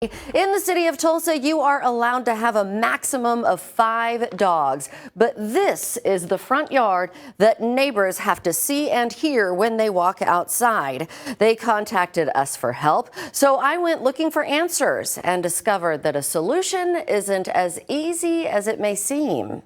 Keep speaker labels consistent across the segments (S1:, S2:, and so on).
S1: In the city of Tulsa, you are allowed to have a maximum of 5 dogs, but this is the front yard that neighbors have to see and hear when they walk outside. They contacted us for help, so I went looking for answers and discovered that a solution isn't as easy as it may seem.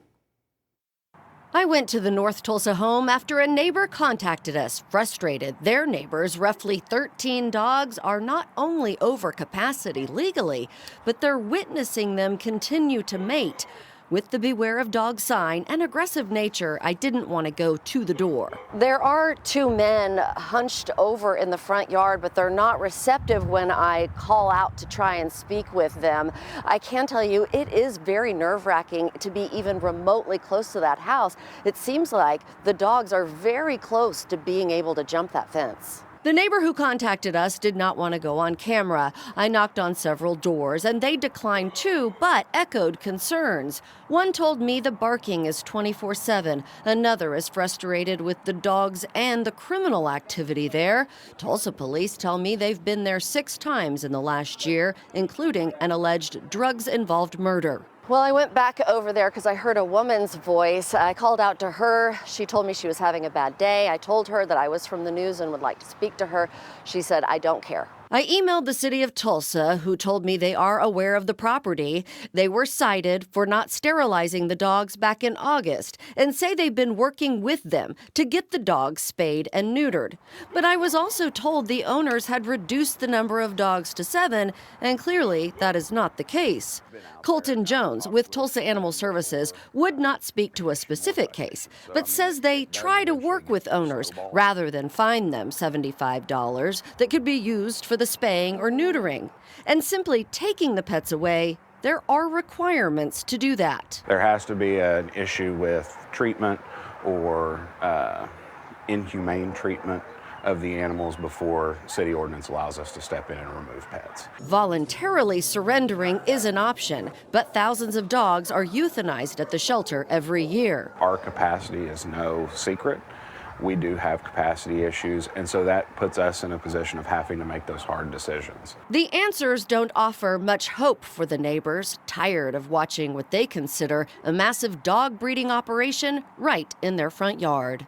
S1: I went to the North Tulsa home after a neighbor contacted us, frustrated. Their neighbor's roughly 13 dogs are not only over capacity legally, but they're witnessing them continue to mate. With the beware of dog sign and aggressive nature, I didn't want to go to the door. There are 2 men hunched over in the front yard, but they're not receptive when I call out to try and speak with them. I can tell you it is very nerve-wracking to be even remotely close to that house. It seems like the dogs are very close to being able to jump that fence. The neighbor who contacted us did not want to go on camera. I knocked on several doors and they declined too, but echoed concerns. One told me the barking is 24/7. Another is frustrated with the dogs and the criminal activity there. Tulsa police tell me they've been there 6 times in the last year, including an alleged drugs-involved murder. Well, I went back over there because I heard a woman's voice. I called out to her. She told me she was having a bad day. I told her that I was from the news and would like to speak to her. She said, "I don't care." I emailed the city of Tulsa, who told me they are aware of the property. They were cited for not sterilizing the dogs back in August and say they've been working with them to get the dogs spayed and neutered. But I was also told the owners had reduced the number of dogs to 7, and clearly that is not the case. Colton Jones with Tulsa Animal Services would not speak to a specific case, but says they try to work with owners rather than fine them $75 that could be used for the spaying or neutering. And simply taking the pets away, there are requirements to do that.
S2: There has to be an issue with treatment or inhumane treatment of the animals before city ordinance allows us to step in and remove pets.
S1: Voluntarily surrendering is an option, but thousands of dogs are euthanized at the shelter every year.
S2: Our capacity is no secret. We do have capacity issues, and so that puts us in a position of having to make those hard decisions.
S1: The answers don't offer much hope for the neighbors, tired of watching what they consider a massive dog breeding operation right in their front yard.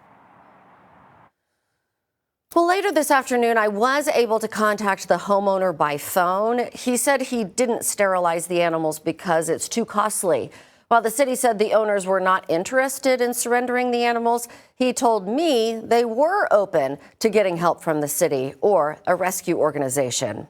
S1: Well, later this afternoon, I was able to contact the homeowner by phone. He said he didn't sterilize the animals because it's too costly. While the city said the owners were not interested in surrendering the animals, he told me they were open to getting help from the city or a rescue organization.